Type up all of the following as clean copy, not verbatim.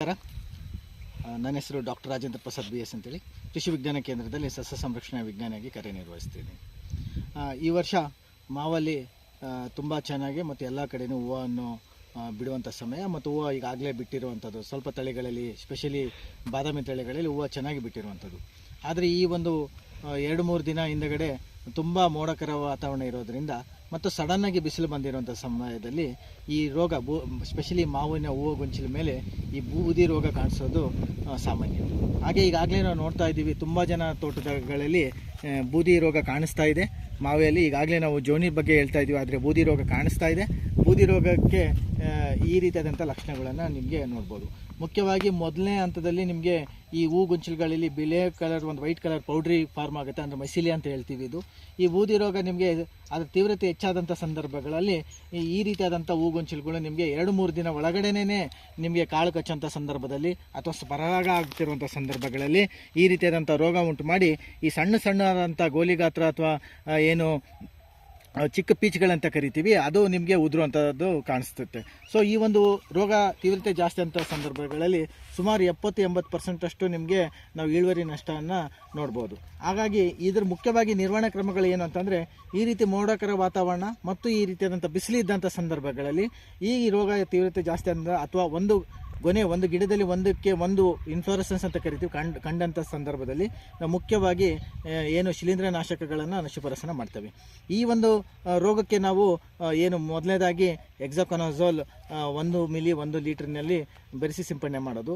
ನನ್ನ ಹೆಸರು doctor Rajendra Prasad BS ಅಂತೇಳಿ ಕೃಷಿ ವಿಜ್ಞಾನ ಕೇಂದ್ರದಲ್ಲಿ ಸಸ್ಯ ಸಂರಕ್ಷಣಾ ವಿಜ್ಞಾನಿಯಾಗಿ ಕಾರ್ಯನಿರ್ವಹಿಸ್ತೀನಿ. ಈ ವರ್ಷ ಮಾವಲ್ಲಿ ತುಂಬ ಚೆನ್ನಾಗಿ ಮತ್ತು ಎಲ್ಲ ಕಡೆಯೂ ಹೂವನ್ನು ಬಿಡುವಂಥ ಸಮಯ ಮತ್ತು ಹೂವು ಈಗಾಗಲೇ ಬಿಟ್ಟಿರುವಂಥದ್ದು. ಸ್ವಲ್ಪ ತಳಿಗಳಲ್ಲಿ ಸ್ಪೆಷಲಿ ಬಾದಾಮಿ ತಳಿಗಳಲ್ಲಿ ಹೂವು ಚೆನ್ನಾಗಿ ಬಿಟ್ಟಿರುವಂಥದ್ದು. ಆದರೆ ಈ ಒಂದು 2-3 ದಿನ ಹಿಂದಗಡೆ ತುಂಬ ಮೋಡಕರ ವಾತಾವರಣ ಇರೋದರಿಂದ ಮತ್ತು ಸಡನ್ನಾಗಿ ಬಿಸಿಲು ಬಂದಿರುವಂಥ ಸಮಯದಲ್ಲಿ ಈ ರೋಗ ಸ್ಪೆಷಲಿ ಮಾವಿನ ಹೂವು ಗೊಂಚಲ ಮೇಲೆ ಈ ಬೂದಿ ರೋಗ ಕಾಣಿಸೋದು ಸಾಮಾನ್ಯ. ಹಾಗೆ ಈಗಾಗಲೇ ನಾವು ನೋಡ್ತಾ ಇದ್ದೀವಿ, ತುಂಬ ಜನ ತೋಟಗಳಲ್ಲಿ ಬೂದಿ ರೋಗ ಕಾಣಿಸ್ತಾ ಇದೆ. ಮಾವಿಯಲ್ಲಿ ಈಗಾಗಲೇ ನಾವು ಜೋನಿ ಬಗ್ಗೆ ಹೇಳ್ತಾ ಇದ್ದೀವಿ, ಆದರೆ ಬೂದಿ ರೋಗ ಕಾಣಿಸ್ತಾ ಇದೆ. ಬೂದಿ ರೋಗಕ್ಕೆ ಈ ರೀತಿಯಾದಂಥ ಲಕ್ಷಣಗಳನ್ನು ನಿಮಗೆ ನೋಡ್ಬೋದು. ಮುಖ್ಯವಾಗಿ ಮೊದಲನೇ ಹಂತದಲ್ಲಿ ನಿಮಗೆ ಈ ಹೂ ಗೊಂಚಲುಗಳಲ್ಲಿ ಬಿಳೆ ಕಲರ್ ಒಂದು ವೈಟ್ ಕಲರ್ ಪೌಡ್ರಿ ಫಾರ್ಮ್ ಆಗುತ್ತೆ, ಅಂದರೆ ಮೈಸಿಲಿಯಾ ಅಂತ ಹೇಳ್ತೀವಿ. ಇದು ಈ ಬೂದಿ ರೋಗ ನಿಮಗೆ ಅದರ ತೀವ್ರತೆ ಹೆಚ್ಚಾದಂಥ ಸಂದರ್ಭಗಳಲ್ಲಿ ಈ ರೀತಿಯಾದಂಥ ಹೂ ಗೊಂಚಲುಗಳು ನಿಮಗೆ 2-3 ದಿನ ಒಳಗಡೆನೇ ನಿಮಗೆ ಕಾಳು ಕಚ್ಚೋಂಥ ಸಂದರ್ಭದಲ್ಲಿ ಅಥವಾ ಪರಾಗ ಆಗ್ತಿರುವಂಥ ಸಂದರ್ಭಗಳಲ್ಲಿ ಈ ರೀತಿಯಾದಂಥ ರೋಗ ಉಂಟು ಮಾಡಿ ಈ ಸಣ್ಣದಾದಂಥ ಗೋಲಿ ಗಾತ್ರ ಅಥವಾ ಏನು ಚಿಕ್ಕ ಪೀಚ್ಗಳಂತ ಕರಿತೀವಿ, ಅದು ನಿಮಗೆ ಉದುರುವಂಥದ್ದು ಕಾಣಿಸ್ತುತ್ತೆ. ಸೊ ಈ ಒಂದು ರೋಗ ತೀವ್ರತೆ ಜಾಸ್ತಿ ಅಂತ ಸಂದರ್ಭಗಳಲ್ಲಿ ಸುಮಾರು 70-80% ನಿಮಗೆ ನಾವು ಇಳುವರಿ ನಷ್ಟವನ್ನು ನೋಡ್ಬೋದು. ಹಾಗಾಗಿ ಇದ್ರ ಮುಖ್ಯವಾಗಿ ನಿರ್ವಹಣಾ ಕ್ರಮಗಳು ಏನು ಅಂತಂದರೆ, ಈ ರೀತಿ ಮೋಡಕರ ವಾತಾವರಣ ಮತ್ತು ಈ ರೀತಿಯಾದಂಥ ಬಿಸಿಲಿದ್ದಂಥ ಸಂದರ್ಭಗಳಲ್ಲಿ ಈ ರೋಗ ತೀವ್ರತೆ ಜಾಸ್ತಿ ಅಂದರೆ ಅಥವಾ ಒಂದು ಗಿಡದಲ್ಲಿ ಒಂದಕ್ಕೆ ಒಂದು ಇನ್ಫ್ಲೋರೆಸೆನ್ಸ್ ಅಂತ ಕರಿತೀವಿ ಕಂಡಂಥ ಸಂದರ್ಭದಲ್ಲಿ ನಾವು ಮುಖ್ಯವಾಗಿ ಏನು ಶಿಲೀಂಧ್ರನಾಶಕಗಳನ್ನು ಶಿಫಾರಸನ್ನು ಮಾಡ್ತೇವೆ. ಈ ಒಂದು ರೋಗಕ್ಕೆ ನಾವು ಏನು ಮೊದಲನೇದಾಗಿ ಹೆಕ್ಸಾಕೊನಜೋಲ್ 1 ಮಿಲಿ 1 ಲೀಟರ್ನಲ್ಲಿ ಬೆರೆಸಿ ಸಿಂಪಡಣೆ ಮಾಡೋದು,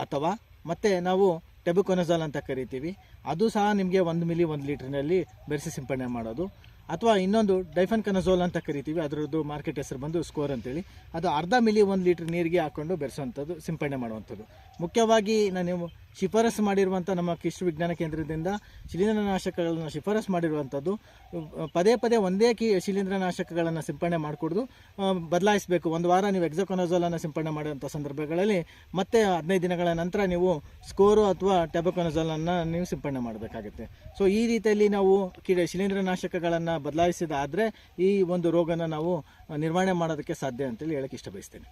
ಅಥವಾ ಮತ್ತು ನಾವು ಟೆಬುಕೊನಜೋಲ್ ಅಂತ ಕರಿತೀವಿ, ಅದು ಸಹ ನಿಮಗೆ 1 ಮಿಲಿ 1 ಲೀಟರ್ನಲ್ಲಿ ಬೆರೆಸಿ ಸಿಂಪಡಣೆ ಮಾಡೋದು. ಅಥವಾ ಇನ್ನೊಂದು ಡೈಫೆನ್ಕನಜೋಲ್ ಅಂತ ಕರಿತೀವಿ, ಅದರದ್ದು ಮಾರ್ಕೆಟ್ ಹೆಸರು ಬಂದು ಸ್ಕೋರ್ ಅಂತೇಳಿ, ಅದು 1/2 ಮಿಲಿ 1 ಲೀಟ್ರ್ ನೀರಿಗೆ ಹಾಕ್ಕೊಂಡು ಬೆರೆಸುವಂಥದ್ದು, ಸಿಂಪಡಣೆ ಮಾಡುವಂಥದ್ದು. ಮುಖ್ಯವಾಗಿ ನಾನು ಶಿಫಾರಸು ಮಾಡಿರುವಂಥ ನಮ್ಮ ಕೃಷಿ ವಿಜ್ಞಾನ ಕೇಂದ್ರದಿಂದ ಶಿಲೀಂಧ್ರನಾಶಕಗಳನ್ನು ಶಿಫಾರಸು ಮಾಡಿರುವಂಥದ್ದು. ಪದೇ ಒಂದೇ ಶಿಲೀಂಧ್ರನಾಶಕಗಳನ್ನು ಸಿಂಪಡಣೆ ಮಾಡಿಕೊಡ್ದು ಬದಲಾಯಿಸಬೇಕು. ಒಂದು ವಾರ ನೀವು ಹೆಕ್ಸಾಕೊನಜೋಲನ್ನು ಸಿಂಪಡಣೆ ಮಾಡುವಂಥ ಸಂದರ್ಭಗಳಲ್ಲಿ ಮತ್ತೆ 15 ದಿನಗಳ ನಂತರ ನೀವು ಸ್ಕೋರು ಅಥವಾ ಟೆಬುಕೊನಜೋಲನ್ನು ನೀವು ಸಿಂಪಡಣೆ ಮಾಡಬೇಕಾಗುತ್ತೆ. ಸೊ ಈ ರೀತಿಯಲ್ಲಿ ನಾವು ಶಿಲೀಂಧ್ರನಾಶಕಗಳನ್ನು ಬದಲಾಯಿಸಿದಾದರೆ ಈ ಒಂದು ರೋಗನ ನಾವು ನಿರ್ವಹಣೆ ಮಾಡೋದಕ್ಕೆ ಸಾಧ್ಯ ಅಂತೇಳಿ ಹೇಳಕ್ಕೆ ಇಷ್ಟಬಯಸ್ತೇನೆ.